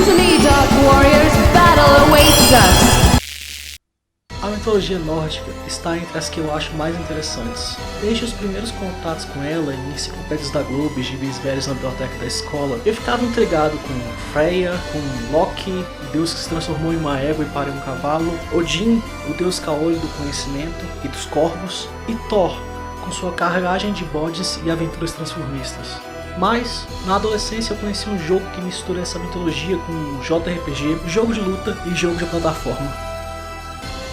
to me, Dark Warriors. Battle awaits us. A mitologia nórdica está entre as que eu acho mais interessantes. Desde os primeiros contatos com ela em enciclopédias da Globo e gibis velhos na biblioteca da escola, eu ficava intrigado com Freya, com Loki, o deus que se transformou em uma égua e pariu um cavalo, Odin, o deus caolho do conhecimento e dos corvos, e Thor, com sua carregagem de bodes e aventuras transformistas. Mas, na adolescência eu conheci um jogo que mistura essa mitologia com JRPG, jogo de luta e jogo de plataforma.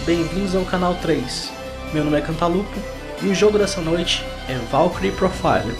Bem-vindos ao canal 3, meu nome é Cantalupo e o jogo dessa noite é Valkyrie Profile.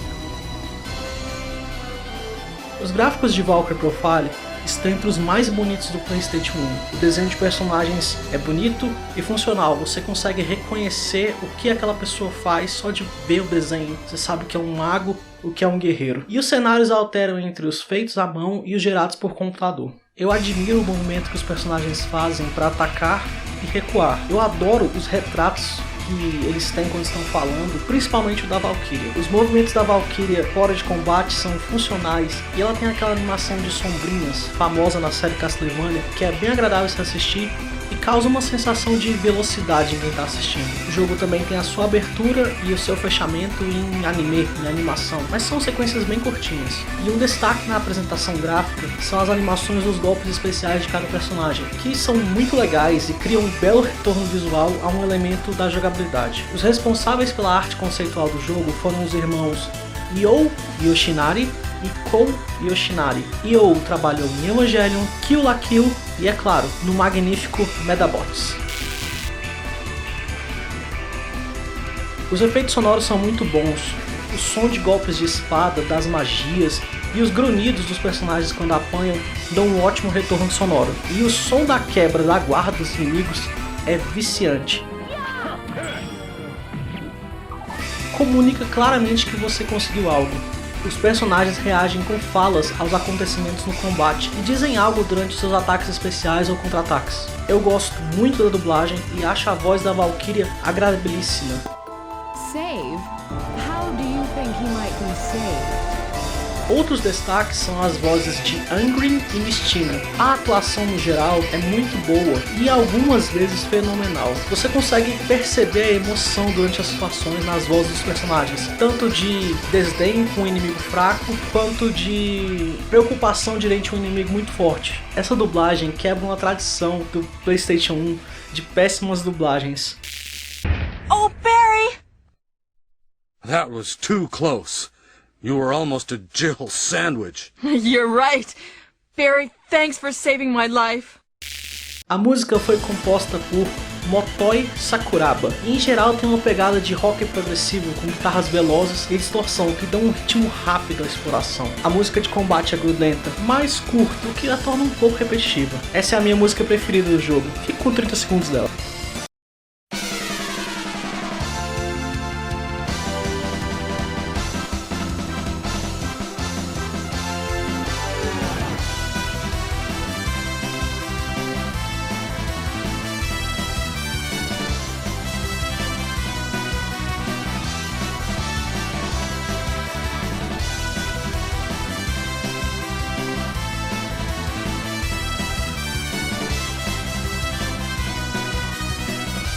Os gráficos de Valkyrie Profile estão entre os mais bonitos do PlayStation 1. O desenho de personagens é bonito e funcional, você consegue reconhecer o que aquela pessoa faz só de ver o desenho. Você sabe o que é um mago, o que é um guerreiro. E os cenários alteram entre os feitos à mão e os gerados por computador. Eu admiro o movimento que os personagens fazem para atacar e recuar. Eu adoro os retratos que eles têm quando estão falando, principalmente o da Valkyria. Os movimentos da Valkyria fora de combate são funcionais e ela tem aquela animação de sombrinhas famosa na série Castlevania que é bem agradável de se assistir e causa uma sensação de velocidade em quem está assistindo. O jogo também tem a sua abertura e o seu fechamento em anime, em animação, mas são sequências bem curtinhas. E um destaque na apresentação gráfica são as animações dos golpes especiais de cada personagem, que são muito legais e criam um belo retorno visual a um elemento da jogabilidade. Os responsáveis pela arte conceitual do jogo foram os irmãos You Yoshinari e Kou Yoshinari. You trabalhou em Evangelion, Kill la Kill e, é claro, no magnífico Medabots. Os efeitos sonoros são muito bons, o som de golpes de espada, das magias e os grunhidos dos personagens quando apanham dão um ótimo retorno sonoro. E o som da quebra da guarda dos inimigos é viciante. Comunica claramente que você conseguiu algo. Os personagens reagem com falas aos acontecimentos no combate e dizem algo durante seus ataques especiais ou contra-ataques. Eu gosto muito da dublagem e acho a voz da Valkyria agradabilíssima. Save? How do you think he might be saved? Outros destaques são as vozes de Angry e Mistina. A atuação no geral é muito boa e algumas vezes fenomenal. Você consegue perceber a emoção durante as situações nas vozes dos personagens, tanto de desdém com um inimigo fraco, quanto de preocupação diante um inimigo muito forte. Essa dublagem quebra uma tradição do PlayStation 1 de péssimas dublagens. Oh, Barry! That was too close. You were almost a Jill sandwich. You're right. Barry, thanks for saving my life. A música foi composta por Motoi Sakuraba e em geral tem uma pegada de rock progressivo com guitarras velozes e distorção que dão um ritmo rápido à exploração. A música de combate é grudenta, mais curta, o que a torna um pouco repetitiva. Essa é a minha música preferida do jogo, fico com 30 segundos dela.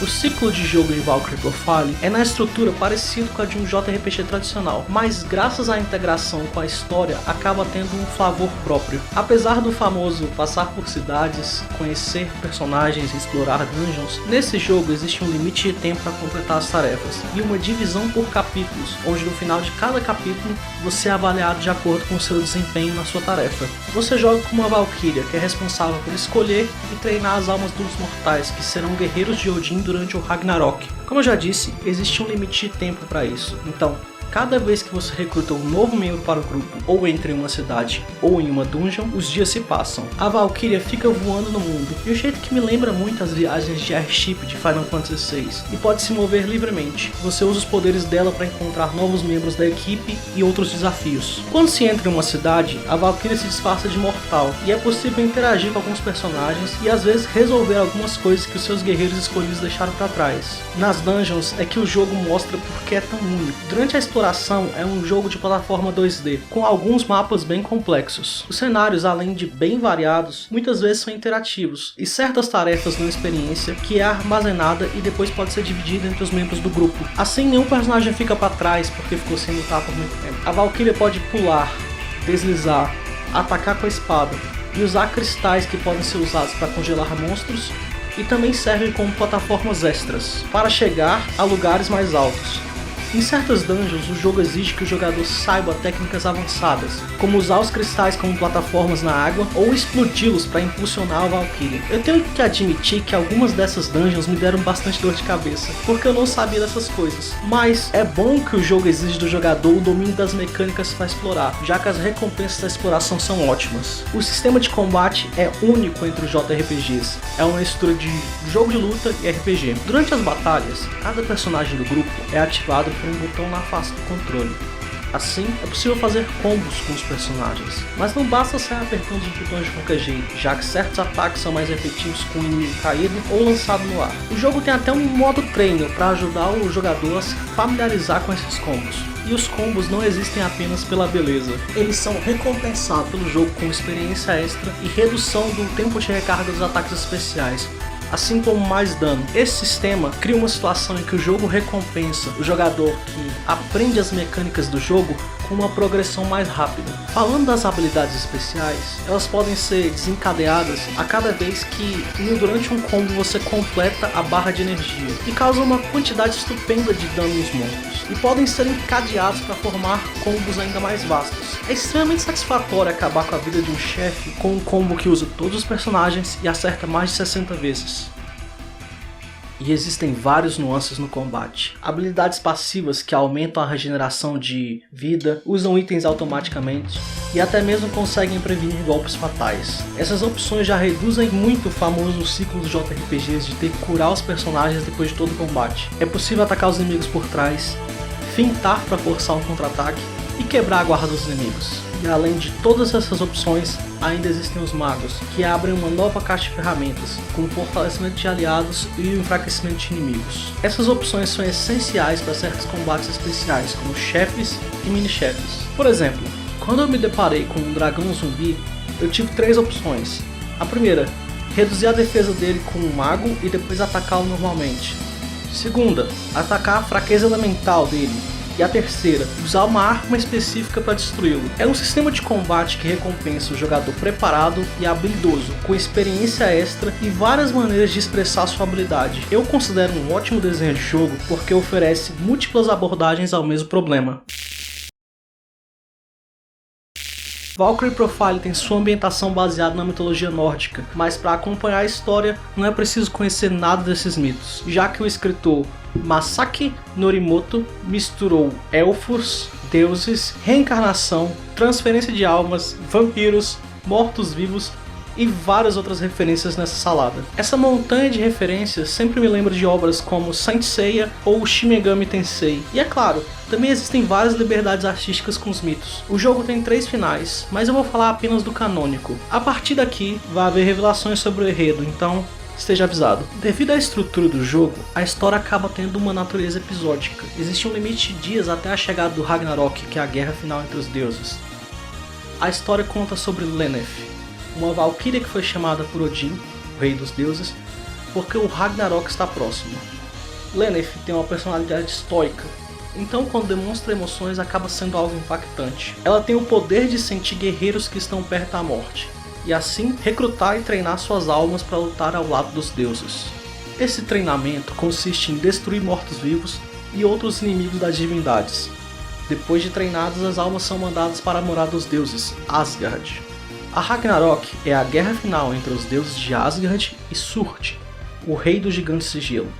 O ciclo de jogo em Valkyrie Profile é na estrutura parecido com a de um JRPG tradicional, mas graças à integração com a história acaba tendo um flavor próprio. Apesar do famoso passar por cidades, conhecer personagens e explorar dungeons, nesse jogo existe um limite de tempo para completar as tarefas e uma divisão por capítulos, onde no final de cada capítulo você é avaliado de acordo com o seu desempenho na sua tarefa. Você joga com uma Valkyria que é responsável por escolher e treinar as almas dos mortais que serão guerreiros de Odin durante o Ragnarok. Como eu já disse, existe um limite de tempo para isso, então cada vez que você recruta um novo membro para o grupo, ou entra em uma cidade ou em uma dungeon, os dias se passam. A Valkyria fica voando no mundo, de um jeito que me lembra muito as viagens de Airship de Final Fantasy VI, e pode se mover livremente. Você usa os poderes dela para encontrar novos membros da equipe e outros desafios. Quando se entra em uma cidade, a Valkyria se disfarça de mortal, e é possível interagir com alguns personagens e às vezes resolver algumas coisas que os seus guerreiros escolhidos deixaram para trás. Nas dungeons é que o jogo mostra por que é tão único. Durante a exploração exploração é um jogo de plataforma 2D, com alguns mapas bem complexos. Os cenários, além de bem variados, muitas vezes são interativos, e certas tarefas na experiência que é armazenada e depois pode ser dividida entre os membros do grupo. Assim, nenhum personagem fica para trás porque ficou sem lutar por muito tempo. A Valkyria pode pular, deslizar, atacar com a espada e usar cristais que podem ser usados para congelar monstros, e também servem como plataformas extras para chegar a lugares mais altos. Em certas dungeons, o jogo exige que o jogador saiba técnicas avançadas, como usar os cristais como plataformas na água ou explodi-los para impulsionar a Valkyria. Eu tenho que admitir que algumas dessas dungeons me deram bastante dor de cabeça, porque eu não sabia dessas coisas. Mas é bom que o jogo exige do jogador o domínio das mecânicas para explorar, já que as recompensas da exploração são ótimas. O sistema de combate é único entre os JRPGs, é uma mistura de jogo de luta e RPG. Durante as batalhas, cada personagem do grupo é ativado por um botão na face do controle. Assim, é possível fazer combos com os personagens, mas não basta sair apertando os botões de qualquer jeito, já que certos ataques são mais efetivos com o inimigo caído ou lançado no ar. O jogo tem até um modo treino para ajudar o jogador a se familiarizar com esses combos. E os combos não existem apenas pela beleza, eles são recompensados pelo jogo com experiência extra e redução do tempo de recarga dos ataques especiais, assim como mais dano. Esse sistema cria uma situação em que o jogo recompensa o jogador que aprende as mecânicas do jogo com uma progressão mais rápida. Falando das habilidades especiais, elas podem ser desencadeadas a cada vez que, durante um combo, você completa a barra de energia e causa uma quantidade estupenda de dano nos monstros, e podem ser encadeados para formar combos ainda mais vastos. É extremamente satisfatório acabar com a vida de um chefe com um combo que usa todos os personagens e acerta mais de 60 vezes. E existem vários nuances no combate. Habilidades passivas que aumentam a regeneração de vida, usam itens automaticamente e até mesmo conseguem prevenir golpes fatais. Essas opções já reduzem muito o famoso ciclo dos JRPGs de ter que curar os personagens depois de todo o combate. É possível atacar os inimigos por trás, fintar para forçar um contra-ataque e quebrar a guarda dos inimigos. E além de todas essas opções, ainda existem os magos, que abrem uma nova caixa de ferramentas, com o fortalecimento de aliados e o enfraquecimento de inimigos. Essas opções são essenciais para certos combates especiais, como chefes e mini-chefes. Por exemplo, quando eu me deparei com um dragão zumbi, eu tive 3 opções. A primeira, reduzir a defesa dele com um mago e depois atacá-lo normalmente. Segunda, atacar a fraqueza elemental dele. E a terceira, usar uma arma específica para destruí-lo. É um sistema de combate que recompensa o jogador preparado e habilidoso, com experiência extra e várias maneiras de expressar sua habilidade. Eu considero um ótimo desenho de jogo porque oferece múltiplas abordagens ao mesmo problema. Valkyrie Profile tem sua ambientação baseada na mitologia nórdica, mas para acompanhar a história não é preciso conhecer nada desses mitos, já que o escritor Masaki Norimoto misturou elfos, deuses, reencarnação, transferência de almas, vampiros, mortos-vivos e várias outras referências nessa salada. Essa montanha de referências sempre me lembra de obras como Saint Seiya ou Shin Megami Tensei. E é claro, também existem várias liberdades artísticas com os mitos. O jogo tem 3 finais, mas eu vou falar apenas do canônico. A partir daqui vai haver revelações sobre o enredo, então esteja avisado. Devido à estrutura do jogo, a história acaba tendo uma natureza episódica. Existe um limite de dias até a chegada do Ragnarok, que é a guerra final entre os deuses. A história conta sobre Lenneth, uma valquíria que foi chamada por Odin, o rei dos deuses, porque o Ragnarok está próximo. Lenneth tem uma personalidade estoica, então quando demonstra emoções acaba sendo algo impactante. Ela tem o poder de sentir guerreiros que estão perto da morte, e assim recrutar e treinar suas almas para lutar ao lado dos deuses. Esse treinamento consiste em destruir mortos-vivos e outros inimigos das divindades. Depois de treinadas, as almas são mandadas para a morada dos deuses, Asgard. A Ragnarok é a guerra final entre os deuses de Asgard e Surd, o rei dos gigantes de gelo.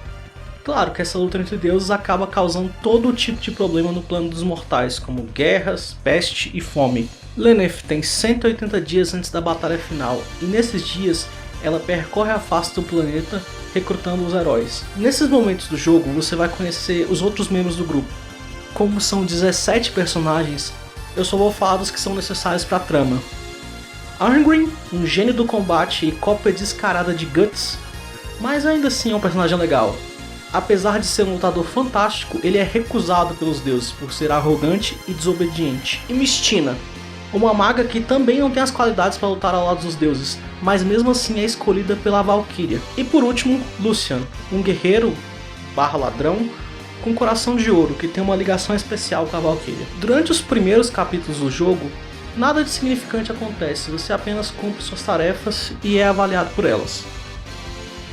Claro que essa luta entre deuses acaba causando todo tipo de problema no plano dos mortais, como guerras, peste e fome. Lenneth tem 180 dias antes da batalha final, e nesses dias ela percorre a face do planeta recrutando os heróis. Nesses momentos do jogo você vai conhecer os outros membros do grupo. Como são 17 personagens, eu só vou falar dos que são necessários para a trama. Arngrim, um gênio do combate e cópia descarada de Guts, mas ainda assim é um personagem legal. Apesar de ser um lutador fantástico, ele é recusado pelos deuses por ser arrogante e desobediente. E Mystina, uma maga que também não tem as qualidades para lutar ao lado dos deuses, mas mesmo assim é escolhida pela Valkyria. E por último, Lucian, um guerreiro / ladrão com coração de ouro, que tem uma ligação especial com a Valkyria. Durante os primeiros capítulos do jogo, nada de significante acontece, você apenas cumpre suas tarefas e é avaliado por elas.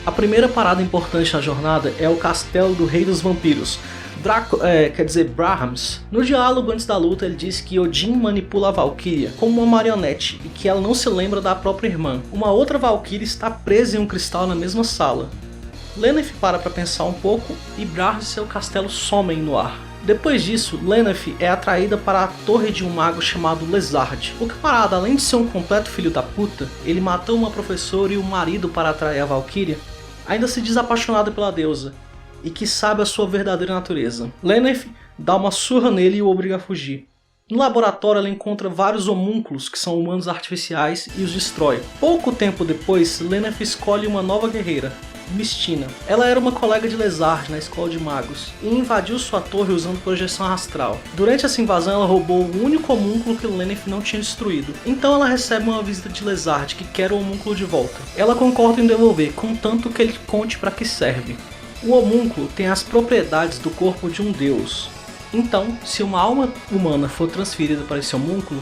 A primeira parada importante na jornada é o castelo do Rei dos Vampiros, Brahms. No diálogo antes da luta ele diz que Odin manipula a Valkyria como uma marionete e que ela não se lembra da própria irmã. Uma outra Valkyria está presa em um cristal na mesma sala. Lenneth para pensar um pouco e Brahms e seu castelo somem no ar. Depois disso, Lenneth é atraída para a torre de um mago chamado Lezard. O camarada, além de ser um completo filho da puta, ele matou uma professora e um marido para atrair a Valkyria, ainda se diz apaixonado pela deusa, e que sabe a sua verdadeira natureza. Lenneth dá uma surra nele e o obriga a fugir. No laboratório ela encontra vários homúnculos que são humanos artificiais e os destrói. Pouco tempo depois, Lenneth escolhe uma nova guerreira, Mystina. Ela era uma colega de Lezard na escola de magos e invadiu sua torre usando projeção astral. Durante essa invasão ela roubou o único homúnculo que Lenneth não tinha destruído. Então ela recebe uma visita de Lezard que quer o homúnculo de volta. Ela concorda em devolver, contanto que ele conte para que serve. O homúnculo tem as propriedades do corpo de um deus. Então, se uma alma humana for transferida para esse homúnculo,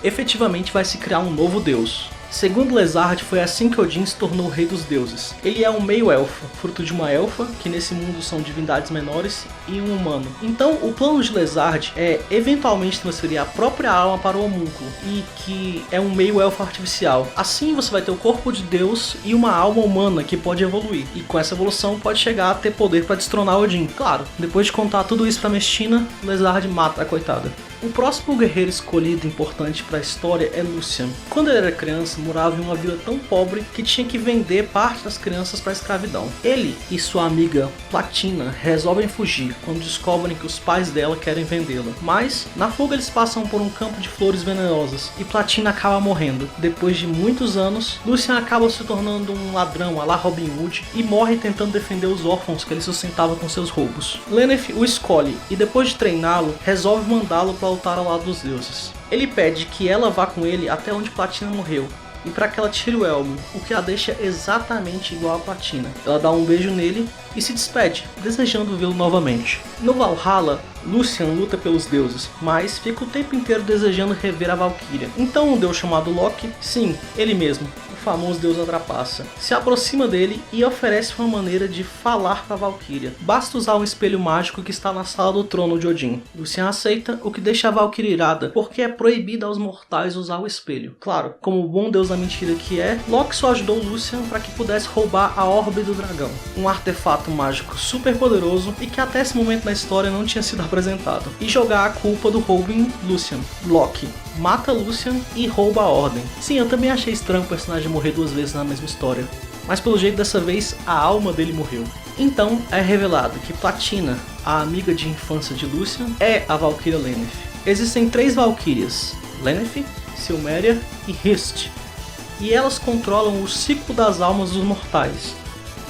efetivamente vai se criar um novo deus. Segundo Lezard, foi assim que Odin se tornou o rei dos deuses. Ele é um meio-elfo, fruto de uma elfa, que nesse mundo são divindades menores, e um humano. Então, o plano de Lezard é eventualmente transferir a própria alma para o homúnculo, e que é um meio-elfo artificial. Assim você vai ter o corpo de Deus e uma alma humana que pode evoluir, e com essa evolução pode chegar a ter poder para destronar Odin. Claro, depois de contar tudo isso para Mystina, Lezard mata a coitada. O próximo guerreiro escolhido importante para a história é Lucian. Quando ele era criança, morava em uma vila tão pobre que tinha que vender parte das crianças para a escravidão. Ele e sua amiga Platina resolvem fugir quando descobrem que os pais dela querem vendê-la. Mas, na fuga eles passam por um campo de flores venenosas e Platina acaba morrendo. Depois de muitos anos, Lucian acaba se tornando um ladrão à la Robin Hood e morre tentando defender os órfãos que ele sustentava com seus roubos. Lenneth o escolhe e depois de treiná-lo, resolve mandá-lo para lutar ao lado dos deuses. Ele pede que ela vá com ele até onde Platina morreu e para que ela tire o elmo, o que a deixa exatamente igual a Platina. Ela dá um beijo nele e se despede, desejando vê-lo novamente. No Valhalla, Lucian luta pelos deuses, mas fica o tempo inteiro desejando rever a Valkyria. Então um deus chamado Loki, sim, ele mesmo, o famoso deus da trapaça, se aproxima dele e oferece uma maneira de falar com a Valkyria. Basta usar um espelho mágico que está na sala do trono de Odin. Lucian aceita, o que deixa a Valkyria irada, porque é proibido aos mortais usar o espelho. Claro, como o bom deus da mentira que é, Loki só ajudou Lucian para que pudesse roubar a orbe do dragão, um artefato mágico super poderoso e que até esse momento na história não tinha sido apresentado, e jogar a culpa do roubo em Lucian. Loki mata Lucian e rouba a ordem. Sim, eu também achei estranho o personagem morrer duas vezes na mesma história, mas pelo jeito dessa vez a alma dele morreu. Então é revelado que Platina, a amiga de infância de Lucian, é a Valkyria Lenneth. Existem 3 Valkyrias, Lenneth, Silmeria e Hist, e elas controlam o ciclo das almas dos mortais,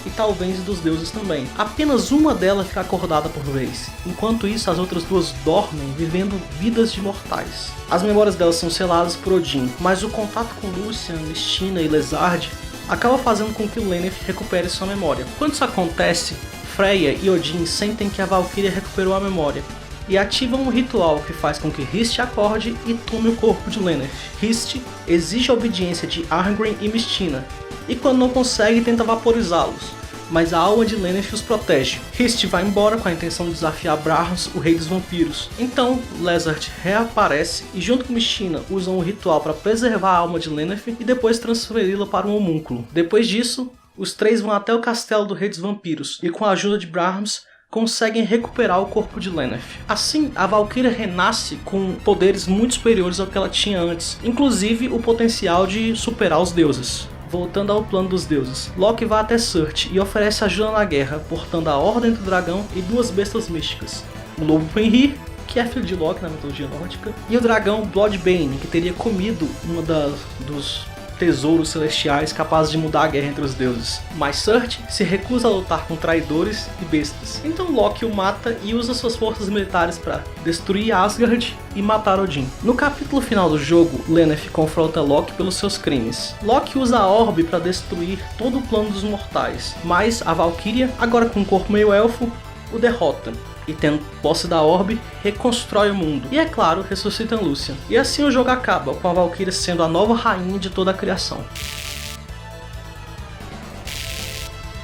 e talvez dos deuses também. Apenas uma delas fica acordada por vez, enquanto isso as outras 2 dormem, vivendo vidas de mortais. As memórias delas são seladas por Odin, mas o contato com Lucian, Mystina e Lezard acaba fazendo com que Lenneth recupere sua memória. Quando isso acontece, Freya e Odin sentem que a Valkyria recuperou a memória e ativam um ritual que faz com que Hist acorde e tome o corpo de Lenneth. Hist exige a obediência de Arngrim e Mystina, e quando não consegue tenta vaporizá-los, mas a alma de Lenneth os protege. Hist vai embora com a intenção de desafiar Brahms, o rei dos vampiros. Então Lezard reaparece e junto com Mystina usam o ritual para preservar a alma de Lenneth e depois transferi-la para um homúnculo. Depois disso, os 3 vão até o castelo do rei dos vampiros e com a ajuda de Brahms conseguem recuperar o corpo de Lenneth. Assim, a Valkyria renasce com poderes muito superiores ao que ela tinha antes, inclusive o potencial de superar os deuses. Voltando ao plano dos deuses, Loki vai até Surt e oferece ajuda na guerra, portando a Ordem do Dragão e 2 bestas místicas, o Lobo Fenrir, que é filho de Loki na mitologia nórdica, e o dragão Bloodbane, que teria comido uma dos tesouros celestiais capazes de mudar a guerra entre os deuses. Mas Surtur se recusa a lutar com traidores e bestas. Então Loki o mata e usa suas forças militares para destruir Asgard e matar Odin. No capítulo final do jogo, Lenneth confronta Loki pelos seus crimes. Loki usa a orbe para destruir todo o plano dos mortais, mas a Valkyria, agora com um corpo meio elfo, o derrota. E tendo posse da orbe, reconstrói o mundo. E é claro, ressuscita Lúthien. E assim o jogo acaba, com a Valkyria sendo a nova rainha de toda a criação.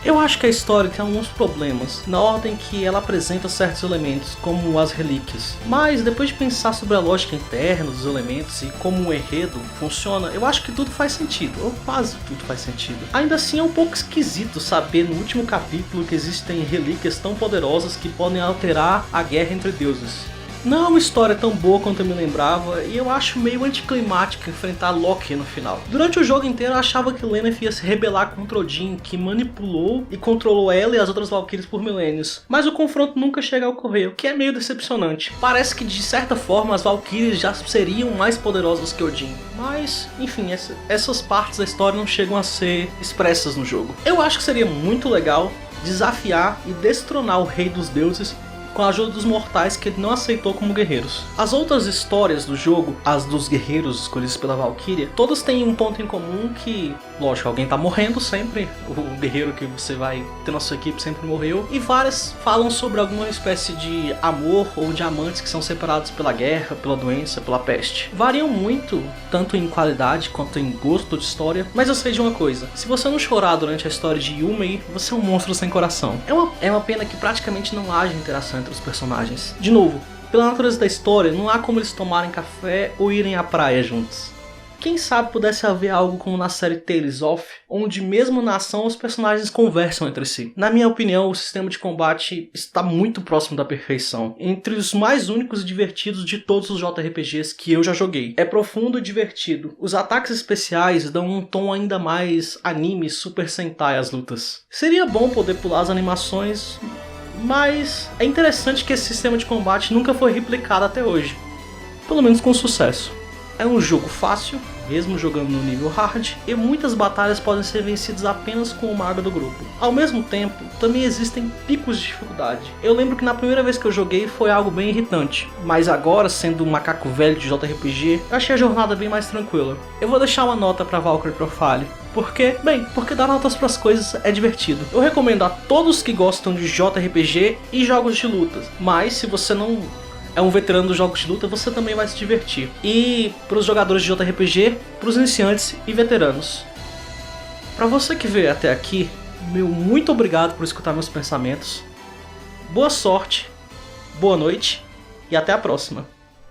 Eu acho que a história tem alguns problemas, na ordem que ela apresenta certos elementos, como as relíquias. Mas depois de pensar sobre a lógica interna dos elementos e como o enredo funciona, eu acho que tudo faz sentido, ou quase tudo faz sentido. Ainda assim é um pouco esquisito saber no último capítulo que existem relíquias tão poderosas que podem alterar a guerra entre deuses. Não é uma história tão boa quanto eu me lembrava, e eu acho meio anticlimático enfrentar Loki no final. Durante o jogo inteiro eu achava que Lenneth ia se rebelar contra Odin, que manipulou e controlou ela e as outras Valkyries por milênios. Mas o confronto nunca chega a ocorrer, o que é meio decepcionante. Parece que de certa forma as Valkyries já seriam mais poderosas que Odin. Mas, enfim, essas partes da história não chegam a ser expressas no jogo. Eu acho que seria muito legal desafiar e destronar o Rei dos Deuses com a ajuda dos mortais que ele não aceitou como guerreiros. As outras histórias do jogo, as dos guerreiros escolhidos pela Valkyria, todas têm um ponto em comum que, lógico, alguém tá morrendo sempre, o guerreiro que você vai ter na sua equipe sempre morreu, e várias falam sobre alguma espécie de amor ou de amantes que são separados pela guerra, pela doença, pela peste. Variam muito, tanto em qualidade quanto em gosto de história, mas eu sei de uma coisa, se você não chorar durante a história de Yumei, você é um monstro sem coração. É uma pena que praticamente não haja interação entre os personagens. De novo, pela natureza da história, não há como eles tomarem café ou irem à praia juntos. Quem sabe pudesse haver algo como na série Tales of, onde mesmo na ação os personagens conversam entre si. Na minha opinião, o sistema de combate está muito próximo da perfeição, entre os mais únicos e divertidos de todos os JRPGs que eu já joguei. É profundo e divertido. Os ataques especiais dão um tom ainda mais anime Super Sentai às lutas. Seria bom poder pular as animações, mas é interessante que esse sistema de combate nunca foi replicado até hoje, pelo menos com sucesso. É um jogo fácil, mesmo jogando no nível hard, e muitas batalhas podem ser vencidas apenas com o mago do grupo. Ao mesmo tempo, também existem picos de dificuldade. Eu lembro que na primeira vez que eu joguei foi algo bem irritante, mas agora, sendo um macaco velho de JRPG, eu achei a jornada bem mais tranquila. Eu vou deixar uma nota pra Valkyrie Profile, porque dar notas pras coisas é divertido. Eu recomendo a todos que gostam de JRPG e jogos de luta, mas se você não é um veterano dos jogos de luta, você também vai se divertir. E para os jogadores de JRPG, para os iniciantes e veteranos. Para você que veio até aqui, meu muito obrigado por escutar meus pensamentos. Boa sorte, boa noite e até a próxima.